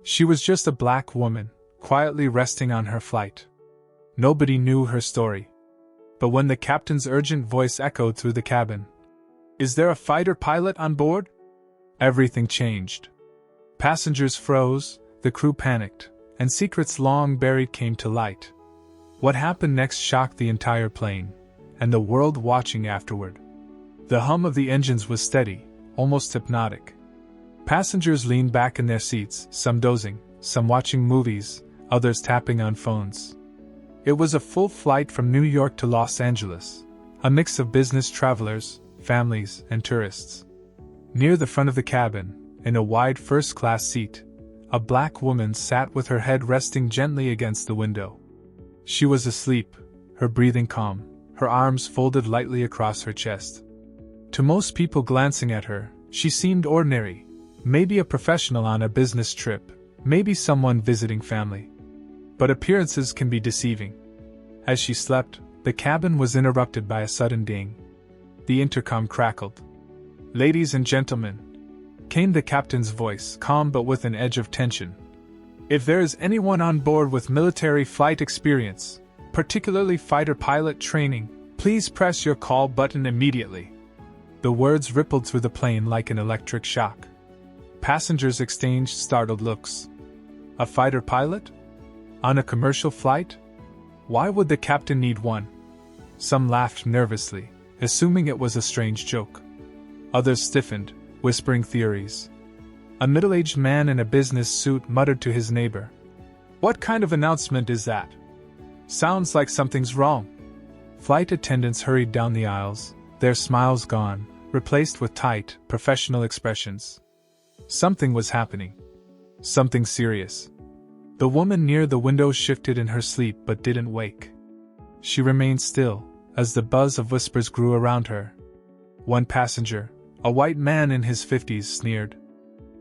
She was just a black woman, quietly resting on her flight. Nobody knew her story. But when the captain's urgent voice echoed through the cabin, "Is there a fighter pilot on board?" everything changed. Passengers froze, the crew panicked, and secrets long buried came to light. What happened next shocked the entire plane, and the world watching afterward. The hum of the engines was steady, almost hypnotic. Passengers leaned back in their seats, some dozing, some watching movies, others tapping on phones. It was a full flight from New York to Los Angeles, a mix of business travelers, families, and tourists. Near the front of the cabin, in a wide first-class seat, a black woman sat with her head resting gently against the window. She was asleep, her breathing calm, her arms folded lightly across her chest. To most people glancing at her, she seemed ordinary, maybe a professional on a business trip, maybe someone visiting family. But appearances can be deceiving. As she slept, the cabin was interrupted by a sudden ding. The intercom crackled. "Ladies and gentlemen," came the captain's voice, calm but with an edge of tension. "If there is anyone on board with military flight experience, particularly fighter pilot training, please press your call button immediately." The words rippled through the plane like an electric shock. Passengers exchanged startled looks. A fighter pilot? On a commercial flight? Why would the captain need one? Some laughed nervously, assuming it was a strange joke. Others stiffened, whispering theories. A middle-aged man in a business suit muttered to his neighbor, "What kind of announcement is that? Sounds like something's wrong." Flight attendants hurried down the aisles, their smiles gone, replaced with tight, professional expressions. Something was happening. Something serious. The woman near the window shifted in her sleep but didn't wake. She remained still, as the buzz of whispers grew around her. One passenger, a white man in his 50s, sneered.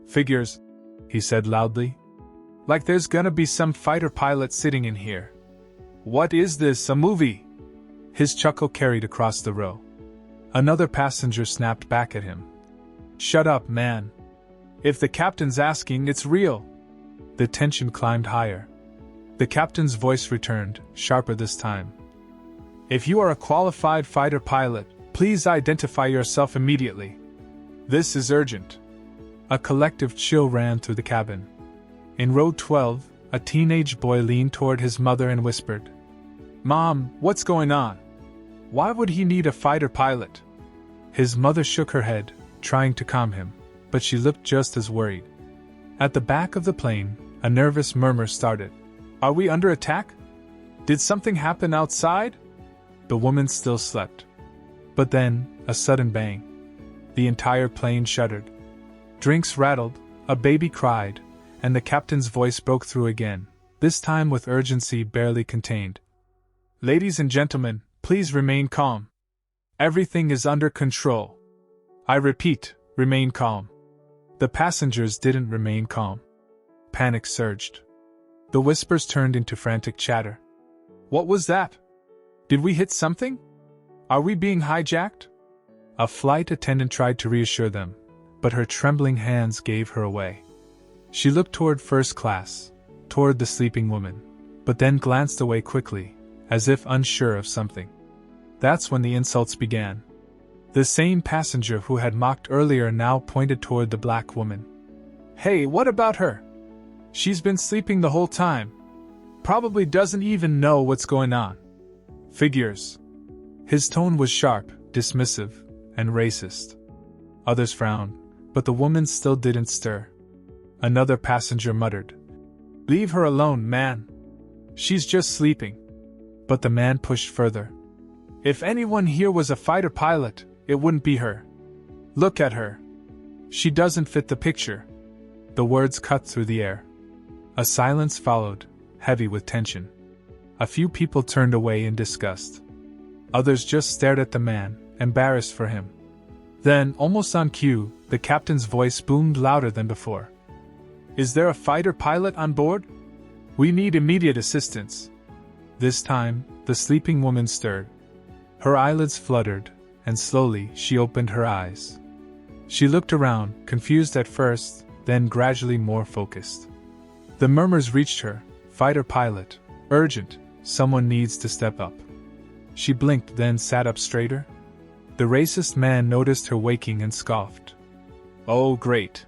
"Figures," he said loudly. "Like there's gonna be some fighter pilot sitting in here. What is this, a movie?" His chuckle carried across the row. Another passenger snapped back at him. "Shut up, man. If the captain's asking, it's real." The tension climbed higher. The captain's voice returned, sharper this time. "If you are a qualified fighter pilot, please identify yourself immediately. This is urgent." A collective chill ran through the cabin. In row 12, a teenage boy leaned toward his mother and whispered, "Mom, what's going on? Why would he need a fighter pilot?" His mother shook her head, trying to calm him, but she looked just as worried. At the back of the plane, a nervous murmur started. "Are we under attack? Did something happen outside?" The woman still slept. But then, a sudden bang. The entire plane shuddered. Drinks rattled, a baby cried, and the captain's voice broke through again, this time with urgency barely contained. "Ladies and gentlemen, please remain calm. Everything is under control. I repeat, remain calm." The passengers didn't remain calm. Panic surged. The whispers turned into frantic chatter. "What was that? Did we hit something? Are we being hijacked?" A flight attendant tried to reassure them, but her trembling hands gave her away. She looked toward first class, toward the sleeping woman, but then glanced away quickly, as if unsure of something. That's when the insults began. The same passenger who had mocked earlier now pointed toward the black woman. "Hey, what about her? She's been sleeping the whole time. Probably doesn't even know what's going on. Figures." His tone was sharp, dismissive, and racist. Others frowned, but the woman still didn't stir. Another passenger muttered, "Leave her alone, man. She's just sleeping." But the man pushed further. "If anyone here was a fighter pilot, it wouldn't be her. Look at her. She doesn't fit the picture." The words cut through the air. A silence followed, heavy with tension. A few people turned away in disgust. Others just stared at the man, embarrassed for him. Then, almost on cue, the captain's voice boomed louder than before. "Is there a fighter pilot on board? We need immediate assistance." This time, the sleeping woman stirred. Her eyelids fluttered, and slowly she opened her eyes. She looked around, confused at first, then gradually more focused. The murmurs reached her. Fighter pilot. Urgent. Someone needs to step up. She blinked, then sat up straighter. The racist man noticed her waking and scoffed. Oh, great.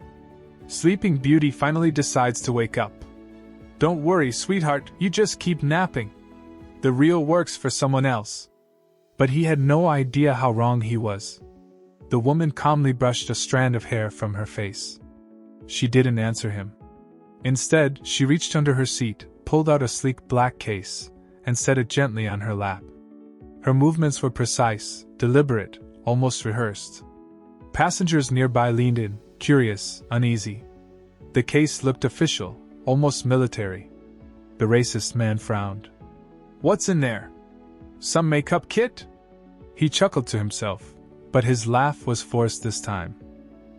Sleeping Beauty finally decides to wake up. Don't worry, sweetheart, you just keep napping. The real works for someone else. But he had no idea how wrong he was. The woman calmly brushed a strand of hair from her face. She didn't answer him. Instead, she reached under her seat, pulled out a sleek black case, and set it gently on her lap. Her movements were precise, deliberate, almost rehearsed. Passengers nearby leaned in, curious, uneasy. The case looked official, almost military. The racist man frowned. What's in there? Some makeup kit? He chuckled to himself, but his laugh was forced this time.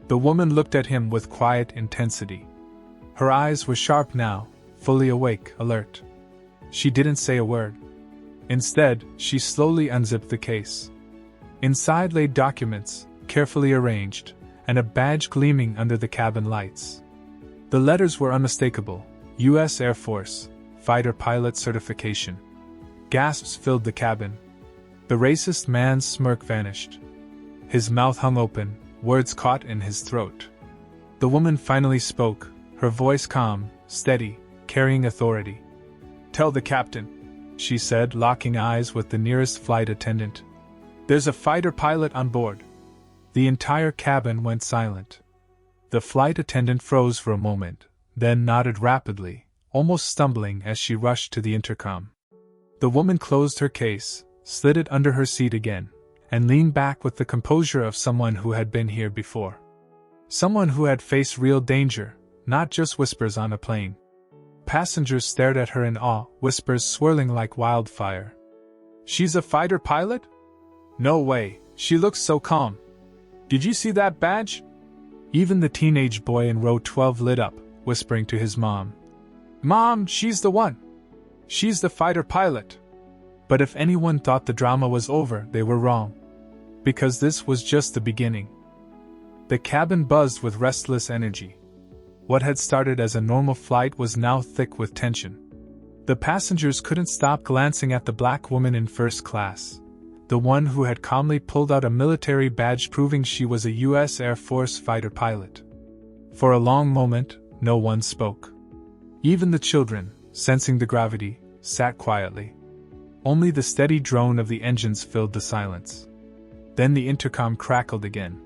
The woman looked at him with quiet intensity. Her eyes were sharp now, fully awake, alert. She didn't say a word. Instead, she slowly unzipped the case. Inside lay documents, carefully arranged, and a badge gleaming under the cabin lights. The letters were unmistakable: U.S. Air Force, fighter pilot certification. Gasps filled the cabin. The racist man's smirk vanished. His mouth hung open, words caught in his throat. The woman finally spoke, her voice calm, steady, carrying authority. Tell the captain, she said, locking eyes with the nearest flight attendant. There's a fighter pilot on board. The entire cabin went silent. The flight attendant froze for a moment, then nodded rapidly, almost stumbling as she rushed to the intercom. The woman closed her case, slid it under her seat again, and leaned back with the composure of someone who had been here before. Someone who had faced real danger, not just whispers on a plane. Passengers stared at her in awe, whispers swirling like wildfire. She's a fighter pilot? No way, she looks so calm. Did you see that badge? Even the teenage boy in row 12 lit up, whispering to his mom. Mom, she's the one. She's the fighter pilot. But if anyone thought the drama was over, they were wrong. Because this was just the beginning. The cabin buzzed with restless energy. What had started as a normal flight was now thick with tension. The passengers couldn't stop glancing at the black woman in first class, the one who had calmly pulled out a military badge proving she was a U.S. Air Force fighter pilot. For a long moment, no one spoke. Even the children, sensing the gravity, sat quietly. Only the steady drone of the engines filled the silence. Then the intercom crackled again.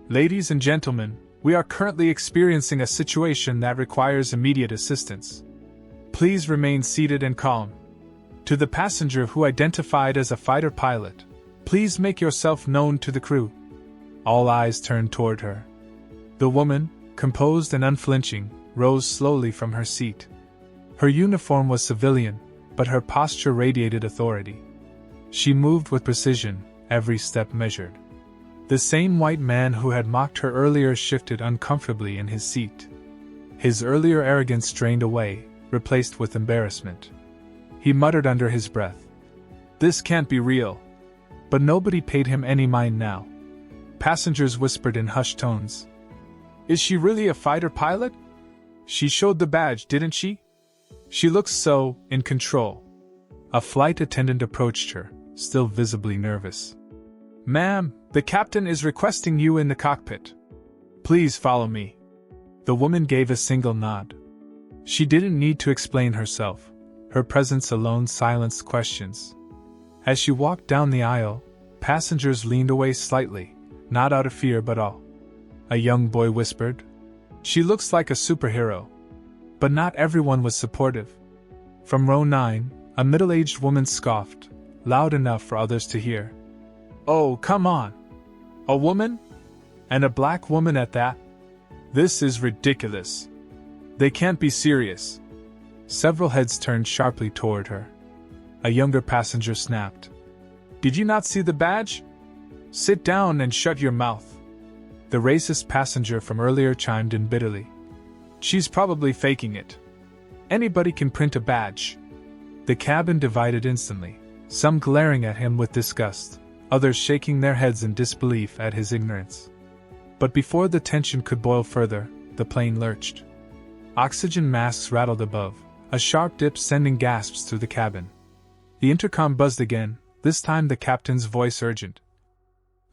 Ladies and gentlemen, we are currently experiencing a situation that requires immediate assistance. Please remain seated and calm. To the passenger who identified as a fighter pilot, please make yourself known to the crew. All eyes turned toward her. The woman, composed and unflinching, rose slowly from her seat. Her uniform was civilian, but her posture radiated authority. She moved with precision, every step measured. The same white man who had mocked her earlier shifted uncomfortably in his seat. His earlier arrogance drained away, replaced with embarrassment. He muttered under his breath, "This can't be real." But nobody paid him any mind now. Passengers whispered in hushed tones, "Is she really a fighter pilot? She showed the badge, didn't she? She looks so in control." A flight attendant approached her, still visibly nervous. "Ma'am, the captain is requesting you in the cockpit. Please follow me." The woman gave a single nod. She didn't need to explain herself. Her presence alone silenced questions. As she walked down the aisle, passengers leaned away slightly, not out of fear but awe. A young boy whispered, "She looks like a superhero." But not everyone was supportive. From row 9, a middle-aged woman scoffed, loud enough for others to hear. "Oh, come on! A woman? And a black woman at that? This is ridiculous. They can't be serious." Several heads turned sharply toward her. A younger passenger snapped, "Did you not see the badge? Sit down and shut your mouth." The racist passenger from earlier chimed in bitterly, "She's probably faking it. Anybody can print a badge." The cabin divided instantly, some glaring at him with disgust, others shaking their heads in disbelief at his ignorance. But before the tension could boil further, the plane lurched. Oxygen masks rattled above, a sharp dip sending gasps through the cabin. The intercom buzzed again, this time the captain's voice urgent.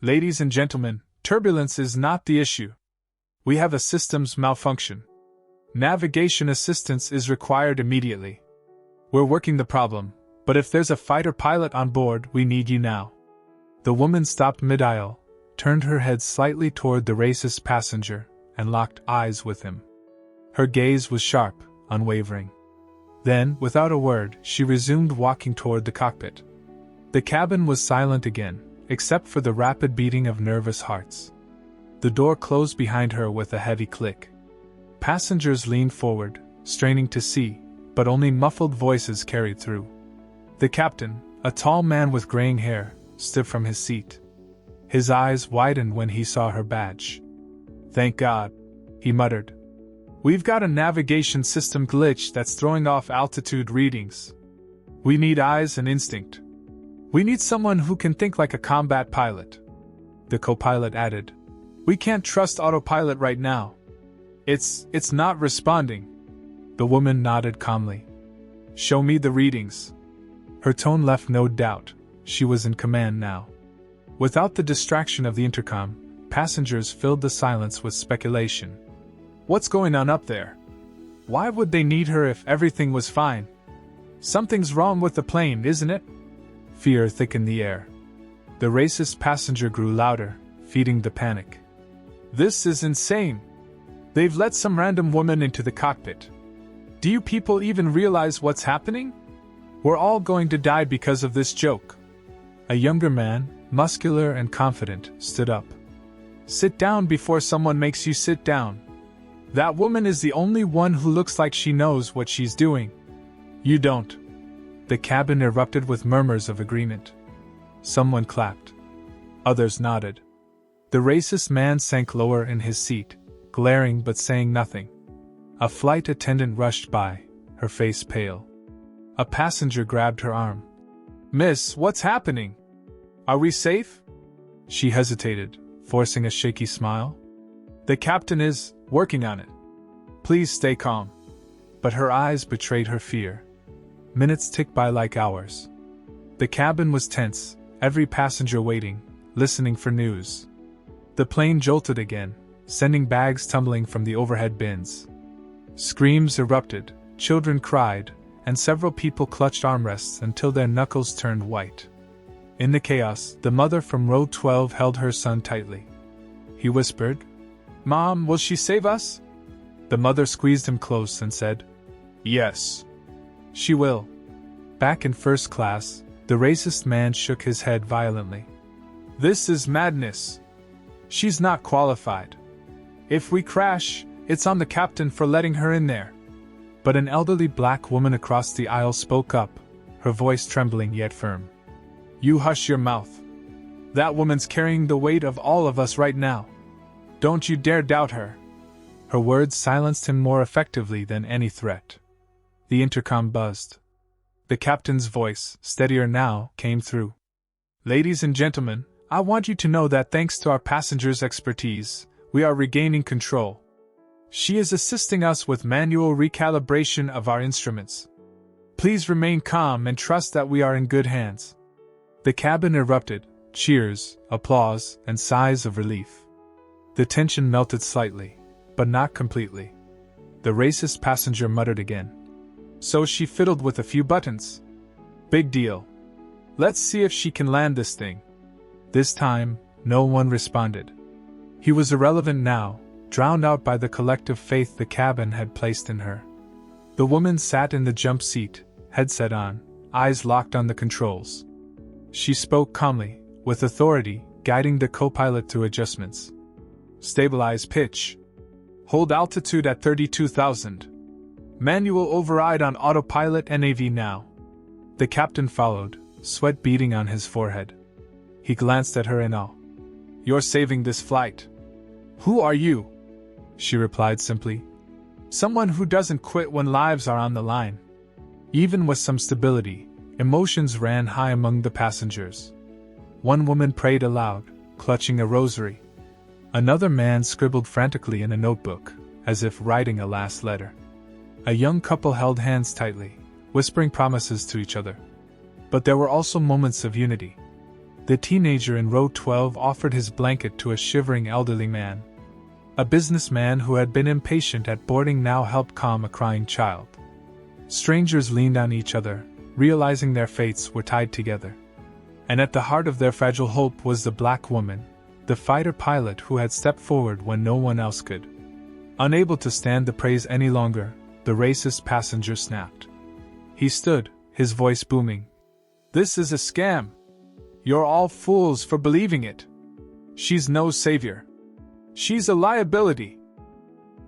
Ladies and gentlemen, turbulence is not the issue. We have a systems malfunction. Navigation assistance is required immediately. We're working the problem, but if there's a fighter pilot on board, we need you now. The woman stopped mid-aisle, turned her head slightly toward the racist passenger, and locked eyes with him. Her gaze was sharp, unwavering. Then, without a word, she resumed walking toward the cockpit. The cabin was silent again, except for the rapid beating of nervous hearts. The door closed behind her with a heavy click. Passengers leaned forward, straining to see, but only muffled voices carried through. The captain, a tall man with graying hair, stood from his seat. His eyes widened when he saw her badge. Thank God, he muttered. We've got a navigation system glitch that's throwing off altitude readings. We need eyes and instinct. We need someone who can think like a combat pilot. The co-pilot added. We can't trust autopilot right now. It's not responding. The woman nodded calmly. Show me the readings. Her tone left no doubt. She was in command now. Without the distraction of the intercom, passengers filled the silence with speculation. What's going on up there? Why would they need her if everything was fine? Something's wrong with the plane, isn't it? Fear thickened the air. The racist passenger grew louder, feeding the panic. This is insane. They've let some random woman into the cockpit. Do you people even realize what's happening? We're all going to die because of this joke. A younger man, muscular and confident, stood up. Sit down before someone makes you sit down. That woman is the only one who looks like she knows what she's doing. You don't. The cabin erupted with murmurs of agreement. Someone clapped. Others nodded. The racist man sank lower in his seat, glaring but saying nothing. A flight attendant rushed by, her face pale. A passenger grabbed her arm. Miss, what's happening? Are we safe? She hesitated, forcing a shaky smile. The captain is working on it. Please stay calm. But her eyes betrayed her fear. Minutes ticked by like hours. The cabin was tense, every passenger waiting, listening for news. The plane jolted again, sending bags tumbling from the overhead bins. Screams erupted, children cried, and several people clutched armrests until their knuckles turned white. In the chaos, the mother from row 12 held her son tightly. He whispered, Mom, will she save us? The mother squeezed him close and said, Yes. She will. Back in first class, the racist man shook his head violently. This is madness. She's not qualified. If we crash, it's on the captain for letting her in there. But an elderly black woman across the aisle spoke up, her voice trembling yet firm. You hush your mouth. That woman's carrying the weight of all of us right now. Don't you dare doubt her. Her words silenced him more effectively than any threat. The intercom buzzed. The captain's voice, steadier now, came through. Ladies and gentlemen, I want you to know that thanks to our passengers' expertise, we are regaining control. She is assisting us with manual recalibration of our instruments. Please remain calm and trust that we are in good hands. The cabin erupted, cheers, applause, and sighs of relief. The tension melted slightly, but not completely. The racist passenger muttered again. So she fiddled with a few buttons. Big deal. Let's see if she can land this thing. This time, no one responded. He was irrelevant now, drowned out by the collective faith the cabin had placed in her. The woman sat in the jump seat, headset on, eyes locked on the controls. She spoke calmly, with authority, guiding the co-pilot through adjustments. Stabilize pitch. Hold altitude at 32,000. Manual override on autopilot NAV now. The captain followed, sweat beading on his forehead. He glanced at her in awe. You're saving this flight. Who are you? She replied simply. Someone who doesn't quit when lives are on the line. Even with some stability, emotions ran high among the passengers. One woman prayed aloud, clutching a rosary. Another man scribbled frantically in a notebook, as if writing a last letter. A young couple held hands tightly, whispering promises to each other. But there were also moments of unity. The teenager in row 12 offered his blanket to a shivering elderly man. A businessman who had been impatient at boarding now helped calm a crying child. Strangers leaned on each other, realizing their fates were tied together. And at the heart of their fragile hope was the black woman, the fighter pilot who had stepped forward when no one else could. Unable to stand the praise any longer, the racist passenger snapped. He stood, his voice booming. "This is a scam. You're all fools for believing it. She's no savior. She's a liability."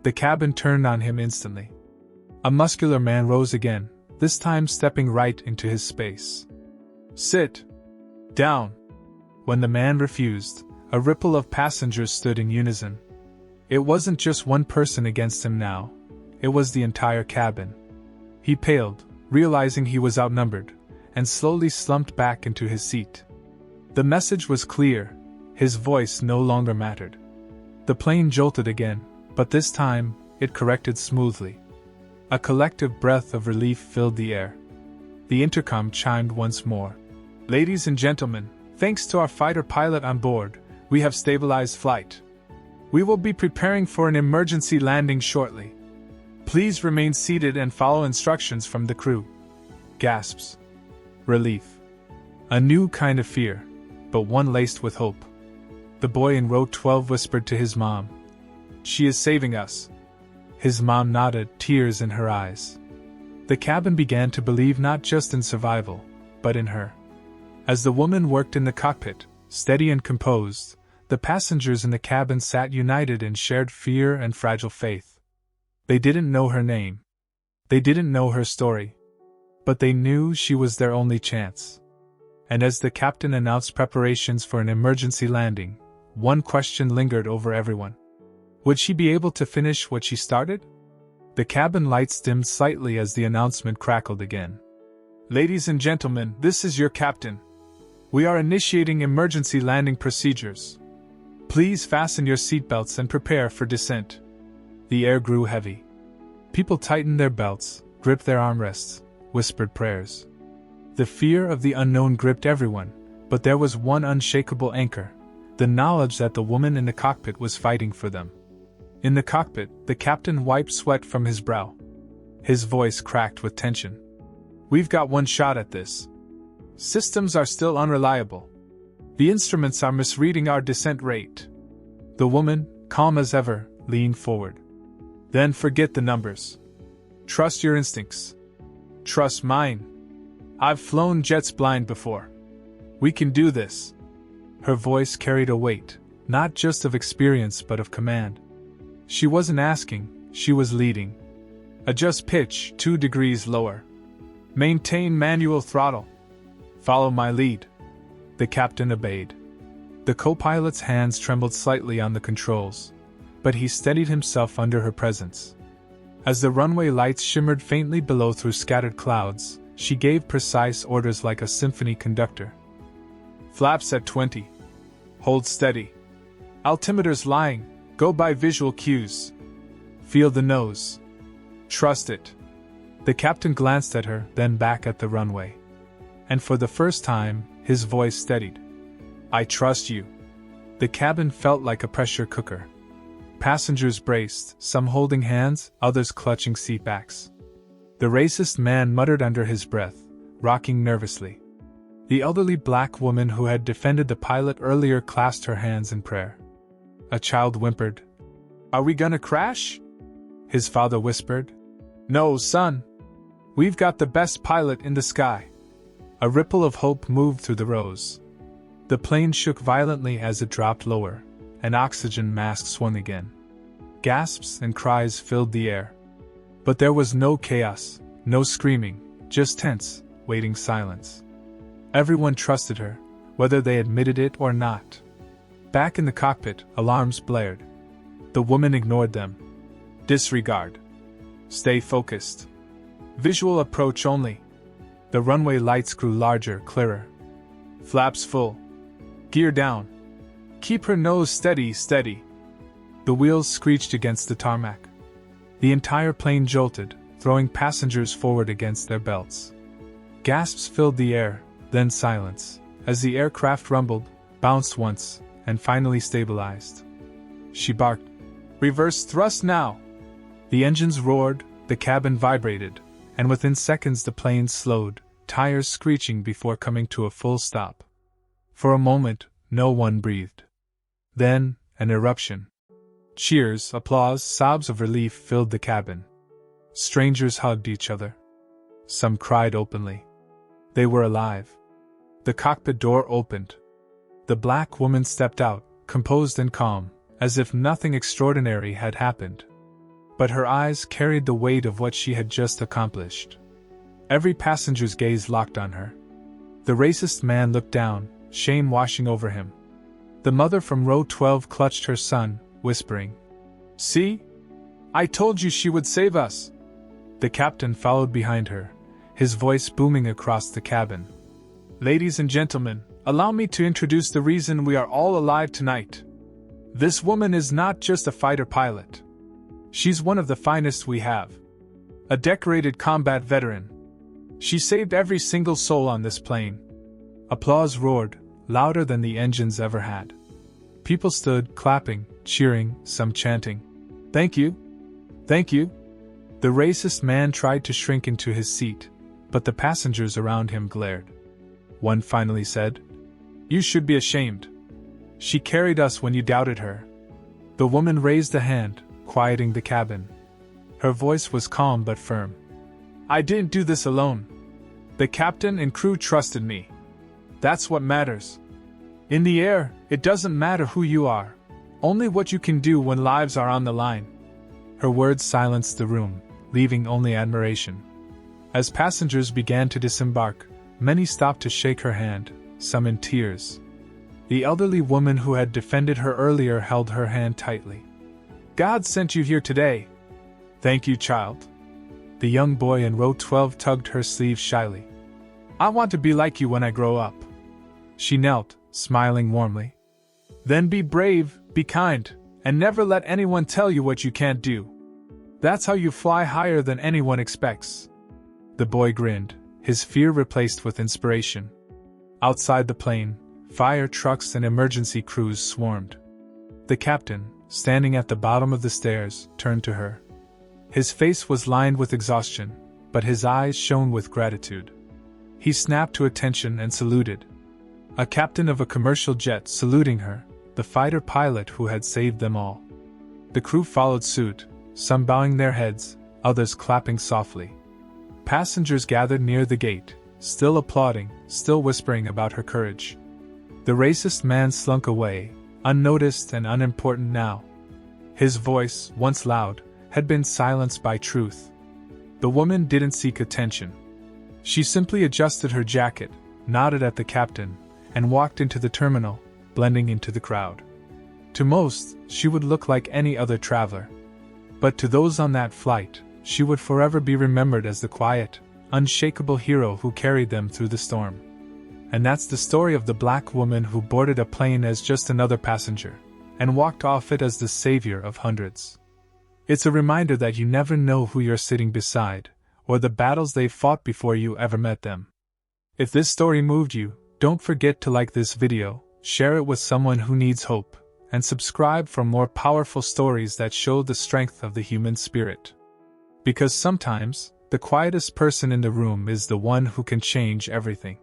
The cabin turned on him instantly. A muscular man rose again, this time stepping right into his space. "Sit down." When the man refused, a ripple of passengers stood in unison. It wasn't just one person against him now, it was the entire cabin. He paled, realizing he was outnumbered, and slowly slumped back into his seat. The message was clear, his voice no longer mattered. The plane jolted again, but this time, it corrected smoothly. A collective breath of relief filled the air. The intercom chimed once more. "Ladies and gentlemen, thanks to our fighter pilot on board, we have stabilized flight. We will be preparing for an emergency landing shortly. Please remain seated and follow instructions from the crew." Gasps. Relief. A new kind of fear, but one laced with hope. The boy in row 12 whispered to his mom, "She is saving us." His mom nodded, tears in her eyes. The cabin began to believe not just in survival, but in her. As the woman worked in the cockpit, steady and composed, the passengers in the cabin sat united in shared fear and fragile faith. They didn't know her name. They didn't know her story. But they knew she was their only chance. And as the captain announced preparations for an emergency landing, one question lingered over everyone. Would she be able to finish what she started? The cabin lights dimmed slightly as the announcement crackled again. "Ladies and gentlemen, this is your captain. We are initiating emergency landing procedures. Please fasten your seatbelts and prepare for descent." The air grew heavy. People tightened their belts, gripped their armrests, whispered prayers. The fear of the unknown gripped everyone, but there was one unshakable anchor, the knowledge that the woman in the cockpit was fighting for them. In the cockpit, the captain wiped sweat from his brow. His voice cracked with tension. "We've got one shot at this. Systems are still unreliable. The instruments are misreading our descent rate." The woman, calm as ever, leaned forward. "Then forget the numbers. Trust your instincts. Trust mine. I've flown jets blind before. We can do this." Her voice carried a weight, not just of experience but of command. She wasn't asking, she was leading. "Adjust pitch 2 degrees lower. Maintain manual throttle. Follow my lead." The captain obeyed. The co-pilot's hands trembled slightly on the controls, but he steadied himself under her presence. As the runway lights shimmered faintly below through scattered clouds, she gave precise orders like a symphony conductor. "Flaps at 20. Hold steady. Altimeter's lying. Go by visual cues. Feel the nose. Trust it." The captain glanced at her, then back at the runway. And for the first time, his voice steadied. "I trust you." The cabin felt like a pressure cooker. Passengers braced, some holding hands, others clutching seatbacks. The racist man muttered under his breath, rocking nervously. The elderly black woman who had defended the pilot earlier clasped her hands in prayer. A child whimpered. "Are we gonna crash?" His father whispered. "No, son. We've got the best pilot in the sky." A ripple of hope moved through the rows. The plane shook violently as it dropped lower, and oxygen masks swung again. Gasps and cries filled the air. But there was no chaos, no screaming, just tense, waiting silence. Everyone trusted her, whether they admitted it or not. Back in the cockpit, alarms blared. The woman ignored them. "Disregard. Stay focused. Visual approach only." The runway lights grew larger, clearer. "Flaps full. Gear down. Keep her nose steady, steady." The wheels screeched against the tarmac. The entire plane jolted, throwing passengers forward against their belts. Gasps filled the air, then silence, as the aircraft rumbled, bounced once, and finally stabilized. She barked, "Reverse thrust now!" The engines roared, the cabin vibrated, and within seconds the plane slowed, tires screeching before coming to a full stop. For a moment, no one breathed. Then, an eruption. Cheers, applause, sobs of relief filled the cabin. Strangers hugged each other. Some cried openly. They were alive. The cockpit door opened. The black woman stepped out, composed and calm, as if nothing extraordinary had happened. But her eyes carried the weight of what she had just accomplished. Every passenger's gaze locked on her. The racist man looked down, shame washing over him. The mother from row 12 clutched her son, whispering, "See? I told you she would save us!" The captain followed behind her, his voice booming across the cabin. "Ladies and gentlemen, allow me to introduce the reason we are all alive tonight. This woman is not just a fighter pilot. She's one of the finest we have. A decorated combat veteran. She saved every single soul on this plane." Applause roared, louder than the engines ever had. People stood, clapping, cheering, some chanting, "Thank you! Thank you!" The racist man tried to shrink into his seat, but the passengers around him glared. One finally said, "You should be ashamed. She carried us when you doubted her." The woman raised a hand, quieting the cabin. Her voice was calm but firm. "I didn't do this alone. The captain and crew trusted me. That's what matters. In the air, it doesn't matter who you are, only what you can do when lives are on the line." Her words silenced the room, leaving only admiration. As passengers began to disembark, many stopped to shake her hand, some in tears. The elderly woman who had defended her earlier held her hand tightly. "God sent you here today." "Thank you, child." The young boy in row 12 tugged her sleeve shyly. "I want to be like you when I grow up." She knelt, smiling warmly. "Then be brave, be kind, and never let anyone tell you what you can't do. That's how you fly higher than anyone expects." The boy grinned, his fear replaced with inspiration. Outside the plane, fire trucks and emergency crews swarmed. The captain, standing at the bottom of the stairs, turned to her. His face was lined with exhaustion, but his eyes shone with gratitude. He snapped to attention and saluted. A captain of a commercial jet saluting her, the fighter pilot who had saved them all. The crew followed suit, some bowing their heads, others clapping softly. Passengers gathered near the gate, still applauding, still whispering about her courage. The racist man slunk away, unnoticed and unimportant now. His voice, once loud, had been silenced by truth. The woman didn't seek attention. She simply adjusted her jacket, nodded at the captain, and walked into the terminal, blending into the crowd. To most, she would look like any other traveler. But to those on that flight, she would forever be remembered as the quiet, unshakable hero who carried them through the storm. And that's the story of the black woman who boarded a plane as just another passenger, and walked off it as the savior of hundreds. It's a reminder that you never know who you're sitting beside, or the battles they've fought before you ever met them. If this story moved you, don't forget to like this video, share it with someone who needs hope, and subscribe for more powerful stories that show the strength of the human spirit. Because sometimes, the quietest person in the room is the one who can change everything.